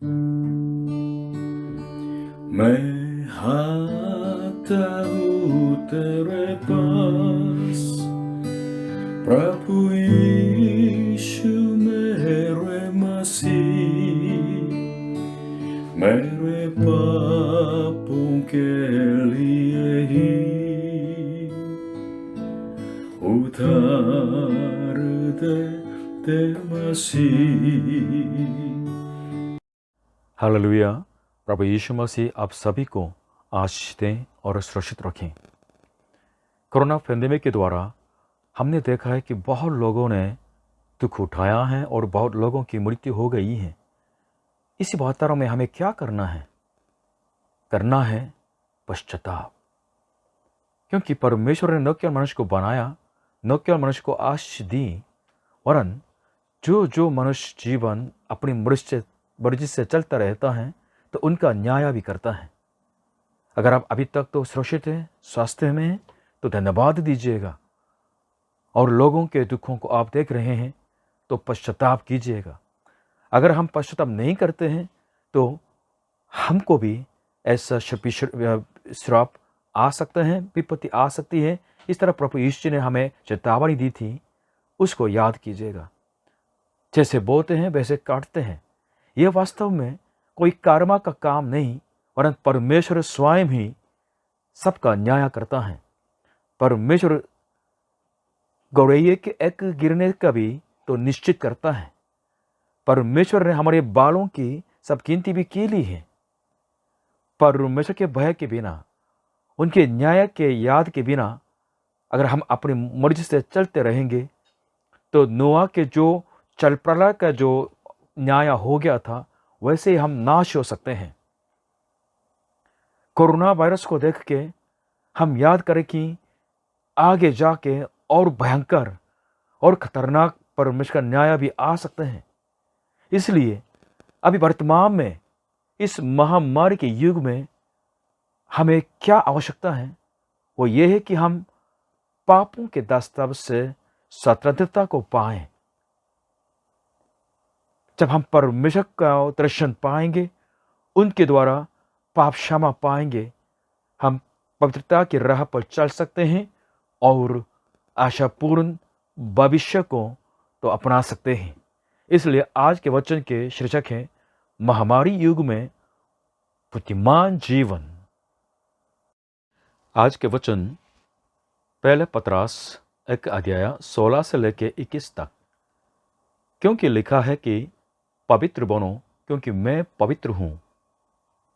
मैं आता हूँ तेरे पास, प्रभु यीशु मेरे मसीह, मेरे पापों के लिए ही उधार दे मसीह। हालेलुया। प्रभु यीशु मसीह आप सभी को आशीष दें और सुरक्षित रखें। कोरोना पैंडेमिक के द्वारा हमने देखा है कि बहुत लोगों ने दुख उठाया है और बहुत लोगों की मृत्यु हो गई है। इसी वातावरण में हमें क्या करना है? करना है पश्चाताप, क्योंकि परमेश्वर ने न केवल मनुष्य को बनाया, न केवल मनुष्य को आशीष दी, वरन जो जो मनुष्य जीवन अपनी मर्जी से चलता रहता है तो उनका न्याय भी करता है। अगर आप अभी तक तो सुरक्षित हैं, स्वास्थ्य में हैं, तो धन्यवाद दीजिएगा, और लोगों के दुखों को आप देख रहे हैं तो पश्चाताप कीजिएगा। अगर हम पश्चाताप नहीं करते हैं तो हमको भी ऐसा श्राप आ सकते हैं, विपत्ति आ सकती है। इस तरह प्रभु यीशु ने हमें चेतावनी दी थी, उसको याद कीजिएगा। जैसे बोते हैं वैसे काटते हैं। यह वास्तव में कोई कर्मा का काम नहीं, वरन परमेश्वर स्वयं ही सबका न्याय करता है। परमेश्वर गौरैये के एक गिरने का भी तो निश्चित करता है। परमेश्वर ने हमारे बालों की सब गिनती भी की ली है। परमेश्वर के भय के बिना, उनके न्याय के याद के बिना अगर हम अपनी मर्जी से चलते रहेंगे तो नोआ के जो जल प्रलय का जो न्याय हो गया था, वैसे ही हम नाश हो सकते हैं। कोरोना वायरस को देख के हम याद करें कि आगे जाके और भयंकर और खतरनाक परमेश्वर का न्याय भी आ सकते हैं। इसलिए अभी वर्तमान में इस महामारी के युग में हमें क्या आवश्यकता है, वो ये है कि हम पापों के दस्तावेज से स्वतंत्रता को पाएं। जब हम परमेश्वर का दर्शन पाएंगे, उनके द्वारा पाप क्षमा पाएंगे, हम पवित्रता की राह पर चल सकते हैं और आशापूर्ण भविष्य को तो अपना सकते हैं। इसलिए आज के वचन के शीर्षक है महामारी युग में बुद्धिमान जीवन। आज के वचन पहले पतरस 1 अध्याय 16 से लेकर 21 तक। क्योंकि लिखा है कि पवित्र बनो, क्योंकि मैं पवित्र हूं।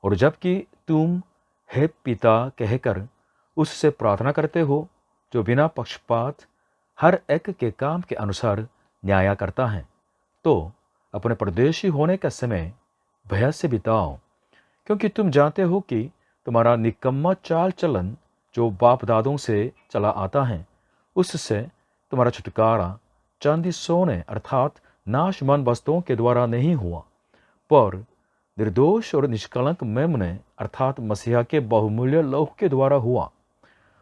और जबकि तुम हे पिता कहकर उससे प्रार्थना करते हो, जो बिना पक्षपात हर एक के काम के अनुसार न्याय करता है, तो अपने परदेशी होने का समय भय से बिताओ, क्योंकि तुम जानते हो कि तुम्हारा निकम्मा चाल चलन जो बाप दादों से चला आता है, उससे तुम्हारा छुटकारा चांदी सोने अर्थात नाशमान वस्तुओं के द्वारा नहीं हुआ, पर निर्दोष और निष्कलंक मेमने अर्थात मसीहा के बहुमूल्य लहू के द्वारा हुआ।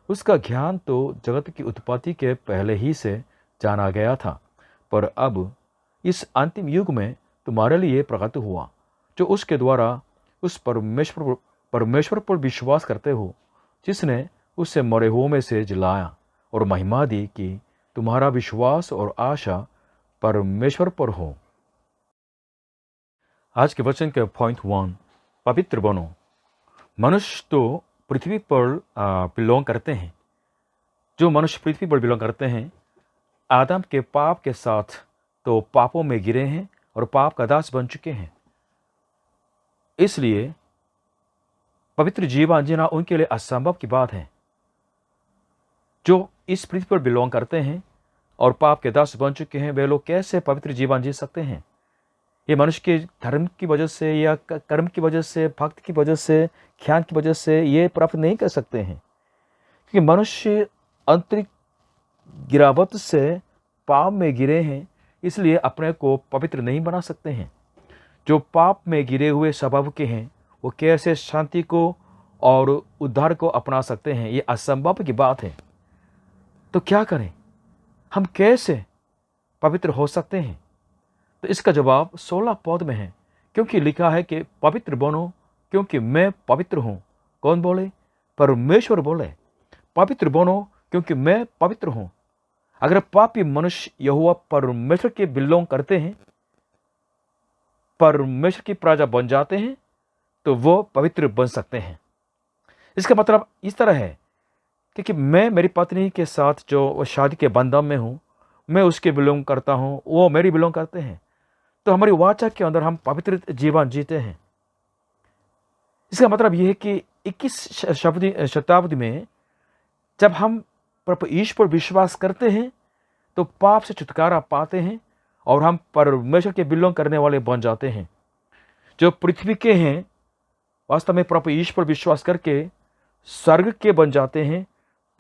उसका ज्ञान तो जगत की उत्पत्ति के पहले ही से जाना गया था, पर अब इस अंतिम युग में तुम्हारे लिए प्रकट हुआ, जो उसके द्वारा उस परमेश्वर पर विश्वास करते हो, जिसने उससे मरे हुओं में से जिलाया और महिमा दी कि तुम्हारा विश्वास और आशा परमेश्वर पर हो। आज के वचन के पॉइंट 1, पवित्र बनो। मनुष्य तो पृथ्वी पर बिलोंग करते हैं। जो मनुष्य पृथ्वी पर बिलोंग करते हैं, आदम के पाप के साथ तो पापों में गिरे हैं और पाप का दास बन चुके हैं। इसलिए पवित्र जीवन जीना उनके लिए असंभव की बात है। जो इस पृथ्वी पर बिलोंग करते हैं और पाप के दास बन चुके हैं, वे लोग कैसे पवित्र जीवन जी सकते हैं? ये मनुष्य के धर्म की वजह से या कर्म की वजह से, भक्ति की वजह से, ज्ञान की वजह से ये प्राप्त नहीं कर सकते हैं, क्योंकि मनुष्य आंतरिक गिरावट से पाप में गिरे हैं, इसलिए अपने को पवित्र नहीं बना सकते हैं। जो पाप में गिरे हुए स्वभाव के हैं, वो कैसे शांति को और उद्धार को अपना सकते हैं? ये असंभव की बात है। तो क्या करें? हम कैसे पवित्र हो सकते हैं? तो इसका जवाब 16 पद में है क्योंकि लिखा है कि पवित्र बनो क्योंकि मैं पवित्र हूँ। कौन बोले? परमेश्वर बोले पवित्र बनो क्योंकि मैं पवित्र हूँ। अगर पापी मनुष्य यहोवा परमेश्वर के बिलोंग करते हैं, परमेश्वर की प्रजा बन जाते हैं, तो वो पवित्र बन सकते हैं। इसका मतलब इस तरह है कि मैं मेरी पत्नी के साथ जो शादी के बंधन में हूँ, मैं उसके बिलोंग करता हूँ, वो मेरी बिलोंग करते हैं, तो हमारी वाचा के अंदर हम पवित्र जीवन जीते हैं। इसका मतलब यह है कि 21 शताब्दी में जब हम प्रभु यीशु पर विश्वास करते हैं तो पाप से छुटकारा पाते हैं और हम परमेश्वर के बिलोंग करने वाले बन जाते हैं। जो पृथ्वी के हैं वास्तव में प्रभु यीशु पर विश्वास करके स्वर्ग के बन जाते हैं,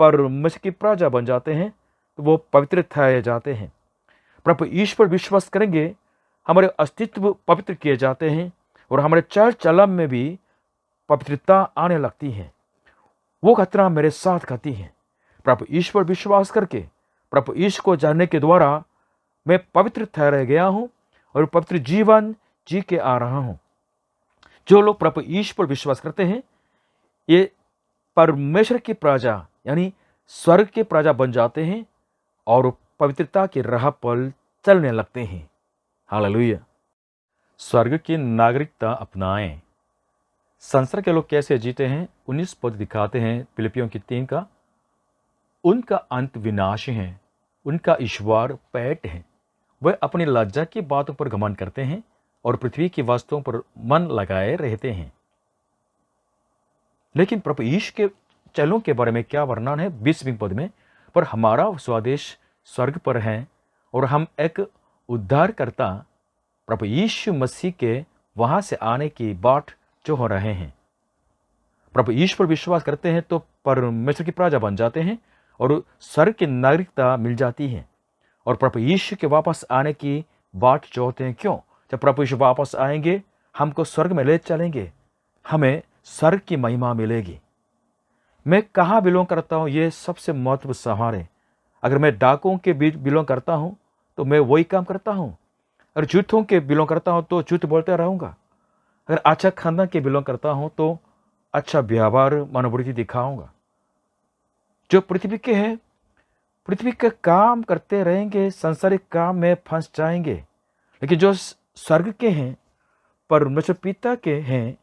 परमेश्वर की प्रजा बन जाते हैं, तो वो पवित्र ठहराए जाते हैं। प्रभु यीशु पर विश्वास करेंगे, हमारे अस्तित्व पवित्र किए जाते हैं और हमारे चल चलन में भी पवित्रता आने लगती है। वो घटना मेरे साथ घटी है। प्रभु यीशु पर विश्वास करके प्रभु यीशु को जानने के द्वारा मैं पवित्र ठहरा गया हूँ और पवित्र जीवन जी के आ रहा हूँ। जो लोग प्रभु यीशु पर विश्वास करते हैं, ये परमेश्वर की प्रजा यानी स्वर्ग के प्रजा बन जाते हैं और पवित्रता की राह पर चलने लगते हैं। हालेलुया। स्वर्ग की नागरिकता अपनाएं। संसार के लोग कैसे जीते हैं? 19 पद दिखाते हैं फिलिपियों की 3 का। उनका अंत विनाश है, उनका ईश्वर पेट है। वह अपनी लज्जा की बातों पर घमंड करते हैं और पृथ्वी की वस्तुओं पर मन लगाए रहते हैं। लेकिन प्रभु यीशु के चलों के बारे में क्या वर्णन है? 20वें पद में, पर हमारा स्वदेश स्वर्ग पर है और हम एक उद्धारकर्ता प्रभु यीशु मसीह के वहां से आने की बाट जो हो रहे हैं। प्रभु यीशु पर विश्वास करते हैं तो परमेश्वर की प्रजा बन जाते हैं और स्वर्ग की नागरिकता मिल जाती है और प्रभु यीशु के वापस आने की बाट जो होते हैं। क्यों? जब प्रभु यीशु वापस आएंगे, हमको स्वर्ग में ले चलेंगे, हमें स्वर्ग की महिमा मिलेगी। मैं कहाँ बिलोंग करता हूँ, ये सबसे महत्व सवाल है। अगर मैं डाकुओं के बीच बिलोंग करता हूँ तो मैं वही काम करता हूँ। अगर झूठों के बिलोंग करता हूँ तो झूठ बोलते रहूँगा। अगर अच्छा खानदान के बिलोंग करता हूँ तो अच्छा व्यवहार मनोवृत्ति दिखाऊंगा। जो पृथ्वी के हैं, पृथ्वी का काम करते रहेंगे, संसारिक काम में फंस जाएंगे। लेकिन जो स्वर्ग के हैं, परमेश्वर पिता के हैं,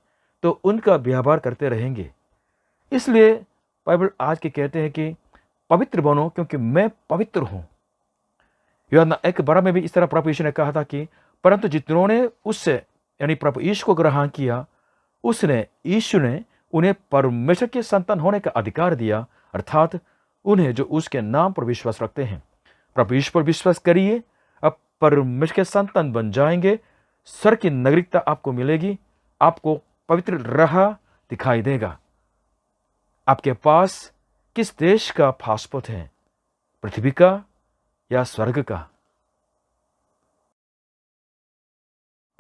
तो उनका व्यवहार करते रहेंगे। इसलिए बाइबल आज के कहते हैं कि पवित्र बनो क्योंकि मैं पवित्र हूँ। यूहन्ना 1:12 में भी इस तरह प्रभु यीशु ने कहा था कि परंतु जितनों उससे यानी प्रभु यीशु को ग्रहण किया, यीशु ने उन्हें परमेश्वर के संतान होने का अधिकार दिया, अर्थात उन्हें जो उसके नाम पर विश्वास रखते हैं। प्रभु यीशु पर विश्वास करिए, अब परमेश्वर के संतान बन जाएंगे, स्वर्ग की नागरिकता आपको मिलेगी, आपको पवित्र राह दिखाई देगा। आपके पास किस देश का पासपोर्ट है? पृथ्वी का या स्वर्ग का?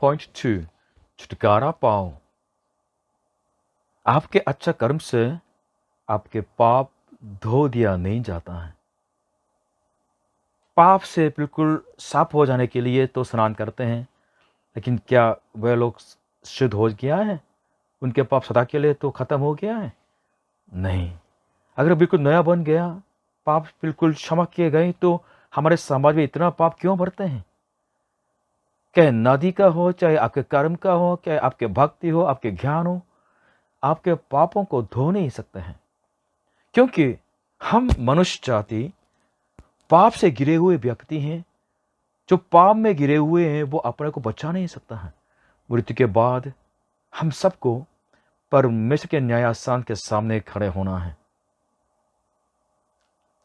पॉइंट 2, छुटकारा पाओ। आपके अच्छा कर्म से आपके पाप धो दिया नहीं जाता है। पाप से बिल्कुल साफ हो जाने के लिए तो स्नान करते हैं, लेकिन क्या वह लोग शुद्ध हो गया है? उनके पाप सदा के लिए तो खत्म हो गया है? नहीं। अगर बिल्कुल नया बन गया, पाप बिल्कुल क्षमा किए गए, तो हमारे समाज में इतना पाप क्यों भरते हैं? चाहे नदी का हो, चाहे आपके कर्म का हो, चाहे आपके भक्ति हो, आपके ज्ञान हो, आपके पापों को धो नहीं सकते हैं, क्योंकि हम मनुष्य जाति पाप से गिरे हुए व्यक्ति हैं। जो पाप में गिरे हुए हैं वो अपने को बचा नहीं सकता है। मृत्यु के बाद हम सबको परमेश्वर के न्यायासन के सामने खड़े होना है।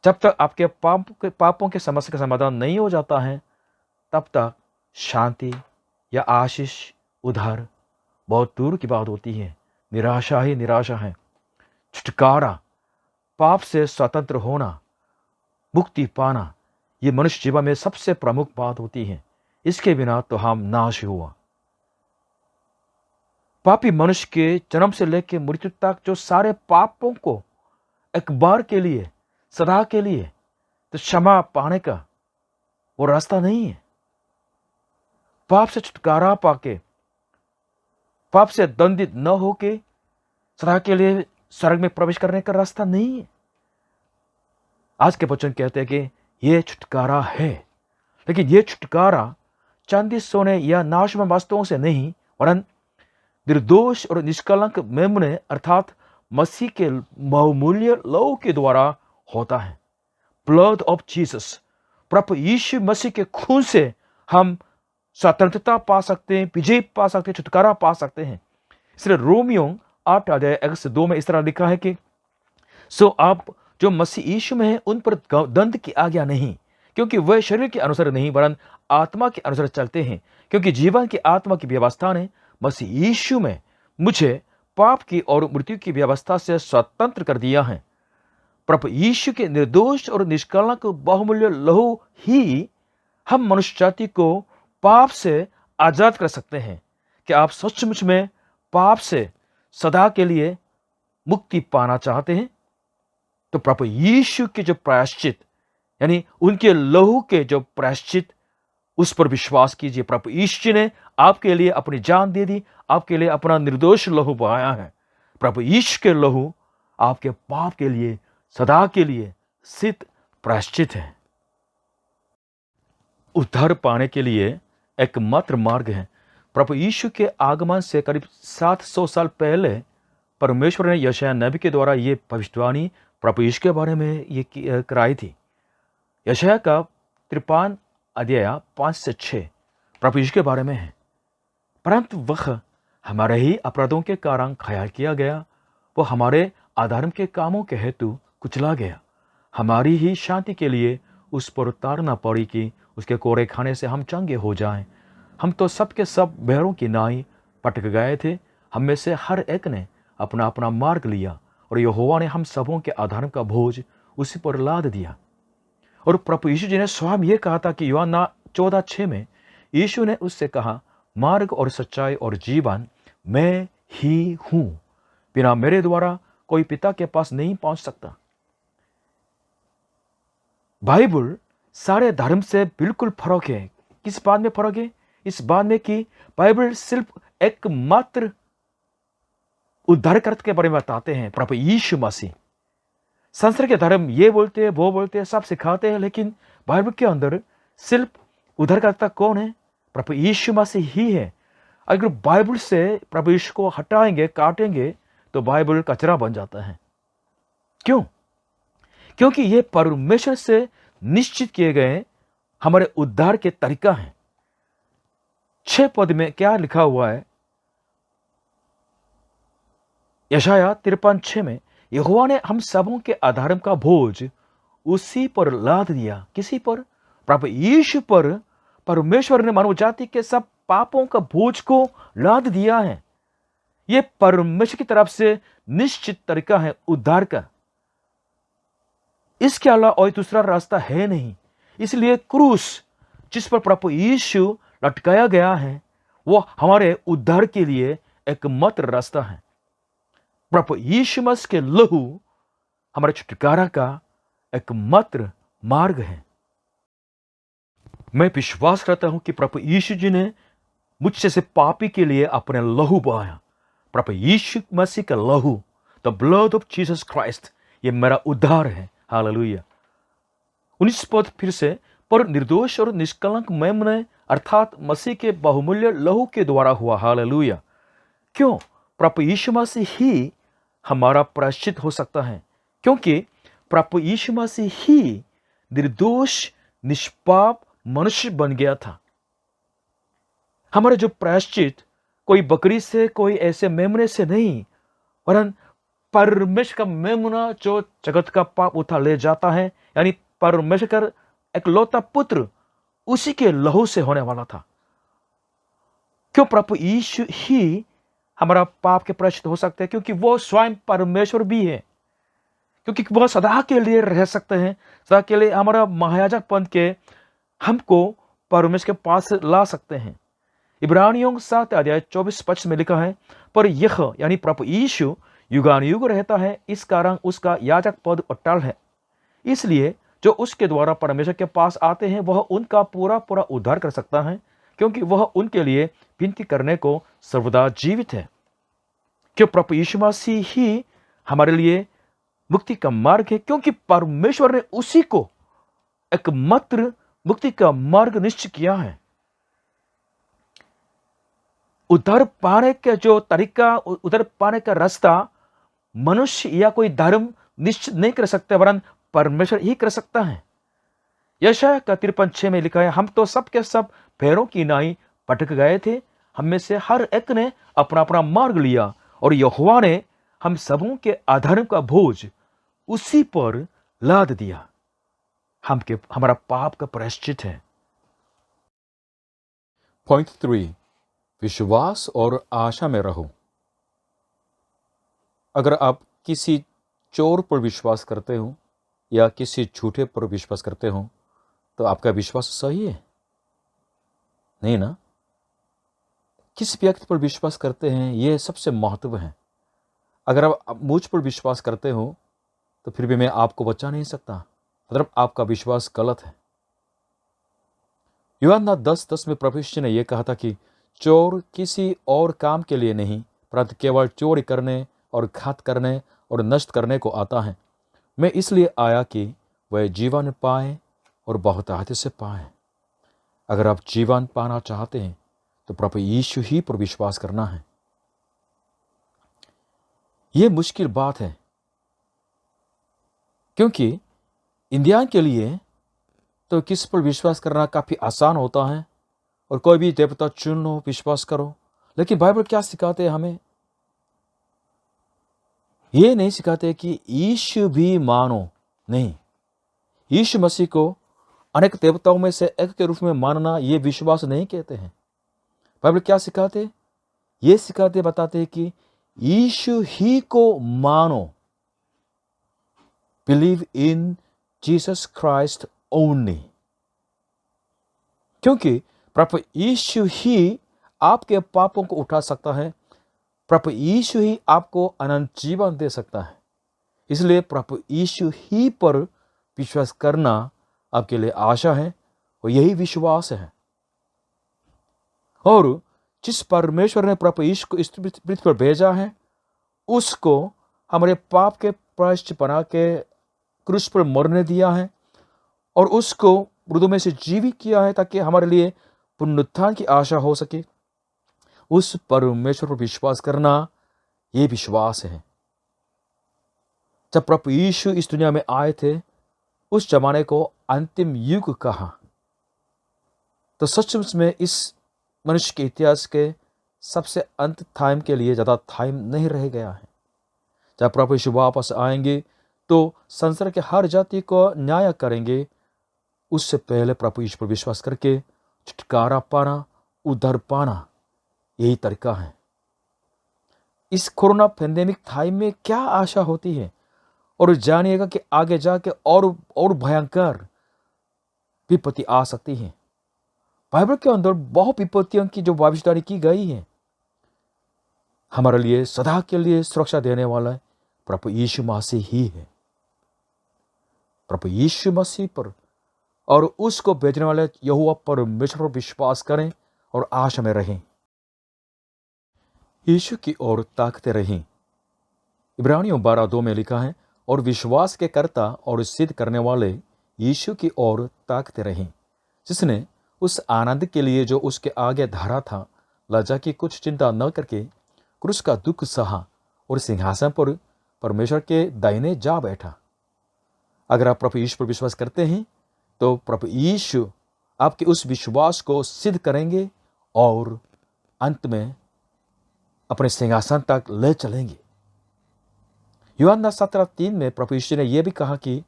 जब तक आपके पापों के समस्या का समाधान नहीं हो जाता है, तब तक शांति या आशीष उधार बहुत दूर की बात होती है। निराशा ही निराशा है। छुटकारा, पाप से स्वतंत्र होना, मुक्ति पाना, ये मनुष्य जीवन में सबसे प्रमुख बात होती है। इसके बिना तो हम नाश हुआ। पापी मनुष्य के जन्म से लेकर मृत्यु तक जो सारे पापों को एक बार के लिए, सदा के लिए तो क्षमा पाने का वो रास्ता नहीं है। पाप से छुटकारा पाके पाप से दंडित न होके सदा के लिए स्वर्ग में प्रवेश करने का रास्ता नहीं है। आज के वचन कहते हैं कि यह छुटकारा है, लेकिन यह छुटकारा चांदी सोने या नाशवान वस्तुओं से नहीं, वरन निर्दोष और निष्कलंक मेमने अर्थात मसीह के बहुमूल्य लहू के द्वारा होता है। ब्लड ऑफ जीसस, प्रभु यीशु मसीह के खून से हम स्वतंत्रता पा सकते हैं, विजय पा सकते हैं, छुटकारा पा सकते हैं। इसलिए रोमियो 8 अध्याय 1 से 2 में इस तरह लिखा है कि सो आप जो मसीह यीशु में है उन पर दंड की आज्ञा नहीं, क्योंकि वह शरीर के अनुसार नहीं वरन आत्मा के अनुसार चलते हैं, क्योंकि जीवन की आत्मा की व्यवस्था ने मसीह यीशु में मुझे पाप की और मृत्यु की व्यवस्था से स्वतंत्र कर दिया है। प्रभु यीशु के निर्दोष और निष्कलंक बहुमूल्य लहू ही हम मनुष्य जाति को पाप से आजाद कर सकते हैं। क्या आप सचमुच में पाप से सदा के लिए मुक्ति पाना चाहते हैं? तो प्रभु यीशु के जो प्रायश्चित यानी उनके लहू के जो प्रायश्चित, उस पर विश्वास कीजिए। प्रभु यीशु ने आपके लिए अपनी जान दे दी, आपके लिए अपना निर्दोष लहू बहाया है। प्रभु यीशु के लहू आपके पाप के लिए सदा के लिए सिद्ध प्रायश्चित है। उद्धार पाने के लिए एकमात्र मार्ग है। प्रभु यीशु के आगमन से करीब 700 साल पहले परमेश्वर ने यशायाह नबी के द्वारा ये भविष्यवाणी प्रभु यीशु के बारे में ये कराई थी। यशायाह का 53 अध्याय 5 से 6 प्रभु यीशु के बारे में है। परंतु वह हमारे ही अपराधों के कारण घायल किया गया, वो हमारे अधर्म के कामों के हेतु कुचला गया। हमारी ही शांति के लिए उस पर उतारना पड़ी कि उसके कोड़े खाने से हम चंगे हो जाएं। हम तो सब के सब बहरों की नाई पटक गए थे, हम में से हर एक ने अपना अपना मार्ग लिया और यहोवा ने हम सबों के अधर्म का बोझ उसी पर लाद दिया। और प्रभु यीशु जी ने स्वयं ये कहा था कि यूहन्ना 14:6 में यीशु ने उससे कहा, मार्ग और सच्चाई और जीवन मैं ही हूं, बिना मेरे द्वारा कोई पिता के पास नहीं पहुंच सकता। बाइबल सारे धर्म से बिल्कुल फर्क है। किस बात में फर्क है? इस बात में कि बाइबल सिर्फ एकमात्र उद्धारकर्ता के बारे में बताते हैं, प्रभु यीशु मसीह। संसार के धर्म ये बोलते हैं, वो बोलते हैं, सब सिखाते हैं, लेकिन बाइबल के अंदर सिर्फ उद्धारकर्ता कौन है? प्रभु यीशु मसीह ही है। अगर बाइबल से प्रभु यीशु को हटाएंगे, काटेंगे, तो बाइबल कचरा बन जाता है। क्यों? क्योंकि ये परमेश्वर से निश्चित किए गए हमारे उद्धार के तरीका है। 6 पद में क्या लिखा हुआ है? यशायाह 53:6 में यहोवा ने हम सबों के अधर्म का बोझ उसी पर लाद दिया। किसी पर? प्रभु यीशु पर। परमेश्वर ने मानव जाति के सब पापों का बोझ को लाद दिया है। यह परमेश्वर की तरफ से निश्चित तरीका है उद्धार का। इसके अलावा और दूसरा रास्ता है नहीं। इसलिए क्रूस जिस पर प्रभु यीशु लटकाया गया है, वो हमारे उद्धार के लिए एकमात्र रास्ता है। प्रभु यीशु मसीह के लहू हमारे छुटकारा का एकमात्र मार्ग है। मैं विश्वास करता हूं कि प्रभु यीशु जी ने मुझसे से पापी के लिए अपने लहू बहाया। प्रभु यीशु मसीह का लहू, the blood of Jesus Christ, ये मेरा उद्धार है। हालेलुया। 19 पद फिर से, पर निर्दोष और निष्कलंक मेमने अर्थात मसीह के बहुमूल्य लहू के द्वारा हुआ। हालेलुया। क्यों? प्रभु यीशु मसीह ही हमारा प्रायश्चित हो सकता है, क्योंकि प्रभु यीशु मसीह ही निर्दोष निष्पाप मनुष्य बन गया था। हमारे जो प्रायश्चित कोई बकरी से, कोई ऐसे मेमने से नहीं, वरन परमेश्वर का मेमना जो जगत का पाप उठा ले जाता है, यानी परमेश्वर का एकलौता पुत्र, उसी के लहू से होने वाला था। क्यों? प्रभु यीशु ही हमारा पाप के प्रायश्चित हो सकते हैं, क्योंकि वो स्वयं परमेश्वर भी है, क्योंकि वह सदा के लिए रह सकते हैं। सदा के लिए हमारा महायाजक पद के हमको परमेश्वर के पास ला सकते हैं। इब्रानियों 7 अध्याय 24-25 में लिखा है, पर यह यानी प्रभु यीशु युगानुयुग रहता है, इस कारण उसका याजक पद अटल है। इसलिए जो उसके द्वारा परमेश्वर के पास आते हैं, वह उनका पूरा पूरा उद्धार कर सकता है, क्योंकि वह उनके लिए विनती करने को सर्वदा जीवित है। क्यों प्रभु यीशु मसीह ही हमारे लिए मुक्ति का मार्ग है, क्योंकि परमेश्वर ने उसी को एकमात्र मुक्ति का मार्ग निश्चित किया है। उद्धार पाने का जो तरीका, उद्धार पाने का रास्ता मनुष्य या कोई धर्म निश्चित नहीं कर सकता, वरन परमेश्वर ही कर सकता है। यशायाह का 53:6 में लिखा है, हम तो सब के सब पैरों की नाई भटक गए थे, हम में से हर एक ने अपना अपना मार्ग लिया, और यहोवा ने हम सबों के अधर्म का बोझ उसी पर लाद दिया। हमारा पाप का प्रायश्चित है। पॉइंट 3, विश्वास और आशा में रहो। अगर आप किसी चोर पर विश्वास करते हो या किसी झूठे पर विश्वास करते हो, तो आपका विश्वास सही है? नहीं ना? किस व्यक्ति पर विश्वास करते हैं, यह सबसे महत्व है। अगर आप मुझ पर विश्वास करते हो तो फिर भी मैं आपको बचा नहीं सकता, मतलब आपका विश्वास गलत है। यूहन्ना 10:10 में प्रभु यीशु ने यह कहा था कि चोर किसी और काम के लिए नहीं, परंतु केवल चोरी करने और घात करने और नष्ट करने को आता है। मैं इसलिए आया कि वह जीवन पाए और बहुतायत से पाए। अगर आप जीवन पाना चाहते हैं तो प्रभु यीशु ही पर विश्वास करना है। यह मुश्किल बात है, क्योंकि इंडियन के लिए तो किस पर विश्वास करना काफी आसान होता है, और कोई भी देवता चुन लो, विश्वास करो। लेकिन बाइबल क्या सिखाते हैं हमें? ये नहीं सिखाते कि यीशु भी मानो, नहीं। यीशु मसीह को अनेक देवताओं में से एक के रूप में मानना ये विश्वास नहीं कहते हैं। बाइबल क्या सिखाते? ये सिखाते, बताते हैं कि यीशु ही को मानो, believe in Jesus Christ only, क्योंकि प्रभु यीशु ही आपके पापों को उठा सकता है। प्रभु यीशु ही आपको अनंत जीवन दे सकता है। इसलिए प्रभु यीशु ही पर विश्वास करना आपके लिए आशा है, और यही विश्वास है। और जिस परमेश्वर ने प्रभु यीशु को इस पृथ्वी पर भेजा है, उसको हमारे पाप के प्रायश्चित बना के क्रूस पर मरने दिया है, और उसको मृतों में से जीवित किया है, ताकि हमारे लिए पुनरुत्थान की आशा हो सके। उस परमेश्वर पर विश्वास करना, ये विश्वास है। जब प्रभु यीशु इस दुनिया में आए थे, उस जमाने को अंतिम युग कहा, तो सचमुच में इस मनुष्य के इतिहास के सबसे अंत टाइम के लिए ज्यादा टाइम नहीं रह गया है। जब प्रभु यीशु वापस आएंगे तो संसार के हर जाति को न्याय करेंगे। उससे पहले प्रभु यीशु पर विश्वास करके छुटकारा पाना, उद्धार पाना, यही तरीका है। इस कोरोना पैंडेमिक टाइम में क्या आशा होती है, और जानिएगा कि आगे जाके और भयंकर विपत्ति आ सकती है। बाइबल के अंदर बहुत विपत्तियों की जो भविष्यवाणी की गई है, हमारे लिए सदा के लिए सुरक्षा देने वाला प्रभु यीशु मसीह ही है। प्रभु यीशु मसीह पर और उसको भेजने वाले यहोवा परमेश्वर पर विश्वास करें और आशा में रहें। यीशु की ओर ताकते रहें। इब्रानियों 12:2 में लिखा है, और विश्वास के कर्ता और सिद्ध करने वाले यीशु की ओर ताकते रहें, जिसने उस आनंद के लिए जो उसके आगे धरा था, लज्जा की कुछ चिंता न करके क्रूस का दुख सहा और सिंहासन पर परमेश्वर के दाहिने जा बैठा। अगर आप प्रभु यीशु पर विश्वास करते हैं तो प्रभु यीशु आपके उस विश्वास को सिद्ध करेंगे और अंत में अपने सिंहासन तक ले चलेंगे। यूहन्ना 17:3 में प्रभु यीशु ने यह भी कहा कि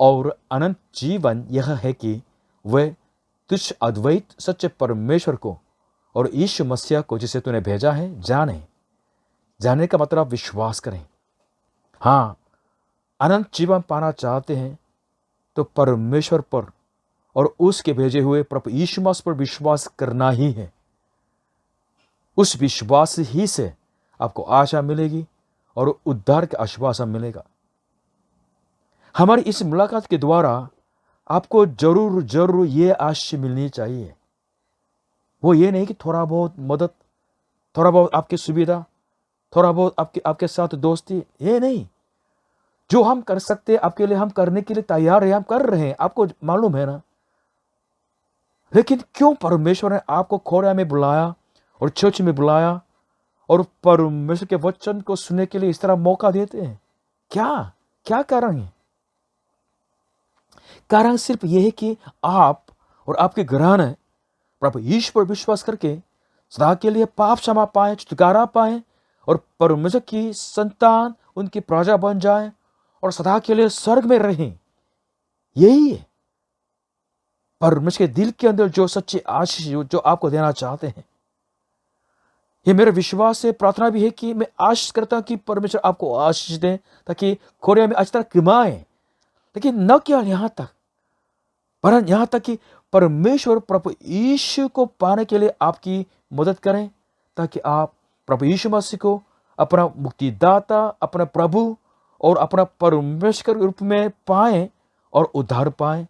और अनंत जीवन यह है कि वे तुझ अद्वैत सच्चे परमेश्वर को और यीशु मसीह को जिसे तूने भेजा है जाने। जानने का मतलब विश्वास करें। हाँ, अनंत जीवन पाना चाहते हैं तो परमेश्वर पर और उसके भेजे हुए प्रभु यीशु मसीह पर विश्वास करना ही है। उस विश्वास ही से आपको आशा मिलेगी और उद्धार का आश्वासन मिलेगा। हमारी इस मुलाकात के द्वारा आपको जरूर ये आशा मिलनी चाहिए वो ये नहीं कि थोड़ा बहुत मदद, थोड़ा बहुत आपकी सुविधा, थोड़ा बहुत आपके साथ दोस्ती, ये नहीं। जो हम कर सकते हैं आपके लिए, हम करने के लिए तैयार हैं, हम कर रहे हैं, आपको मालूम है ना। लेकिन क्यों परमेश्वर ने आपको खोड़ा में बुलाया और चर्च में बुलाया और परमेश्वर के वचन को सुनने के लिए इस तरह मौका देते हैं? क्या क्या कारण है? कारण सिर्फ यह है कि आप और आपके घराने प्रभु यीशु पर विश्वास करके सदा के लिए पाप क्षमा पाए, छुटकारा पाए और परमेश्वर की संतान, उनकी प्रजा बन जाए और सदा के लिए स्वर्ग में रहें। यही है परमेश्वर के दिल के अंदर जो सच्ची आशीष जो आपको देना चाहते हैं। ये मेरा विश्वास है, प्रार्थना भी है कि मैं आशीष करता हूं कि परमेश्वर आपको आशीष दें ताकि कोरिया में अच्छी तरह कमाए। लेकिन न केवल यहां तक, पर यहां तक कि परमेश्वर प्रभु यीशु को पाने के लिए आपकी मदद करें ताकि आप प्रभु यीशु मसीह को अपना मुक्तिदाता, अपना प्रभु और अपना परमेश्वर के रूप में पाएं और उद्धार पाएं।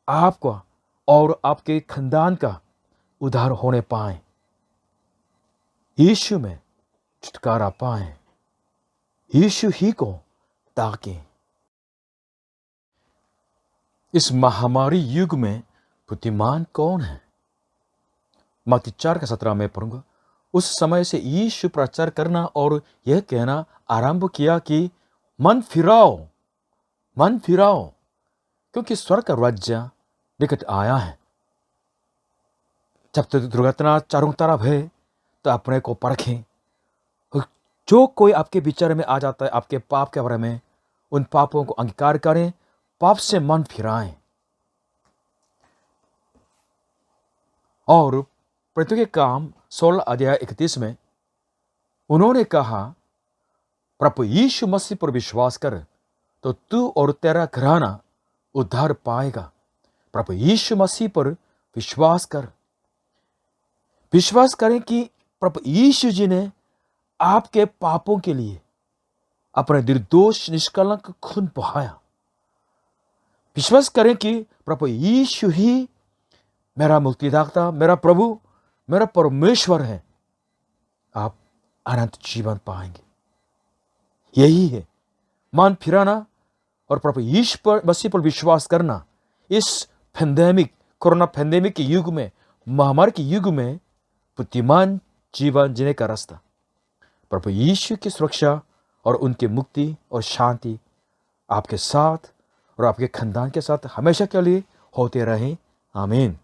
आपका और आपके खानदान का उद्धार होने पाए, यीशु में छुटकारा पाएं, यीशु ही को ताकें। इस महामारी युग में बुद्धिमान कौन है? मत्ती 4:17 में पढ़ूंगा। उस समय से यीशु प्रचार करना और यह कहना आरंभ किया कि मन फिराओ, मन फिराओ, क्योंकि स्वर्ग का राज्य निकट आया है। जब तक दुर्घटना चारों तरफ है तो अपने को परखें। जो कोई आपके विचार में आ जाता है आपके पाप के बारे में, उन पापों को अंगीकार करें, पाप से मन फिराएं। और प्रभु के काम 16:31 में उन्होंने कहा, प्रभु यीशु मसीह पर विश्वास कर तो तू और तेरा घराना उद्धार पाएगा। प्रभु यीशु मसीह पर विश्वास कर। विश्वास करें कि प्रभु यीशु जी ने आपके पापों के लिए अपने निर्दोष निष्कलंक खून बहाया। विश्वास करें कि प्रभु यीशु ही मेरा मुक्तिदाता, मेरा प्रभु, मेरा परमेश्वर है। आप अनंत जीवन पाएंगे। यही है मन फिराना और प्रभु यीशु पर मसीह पर विश्वास करना। इस पैंडेमिक, कोरोना पैंडेमिक के युग में, महामारी के युग में बुद्धिमान जीवन जीने का रास्ता प्रभु यीशु की सुरक्षा और उनकी मुक्ति और शांति आपके साथ और आपके खानदान के साथ हमेशा के लिए होते रहें। आमीन।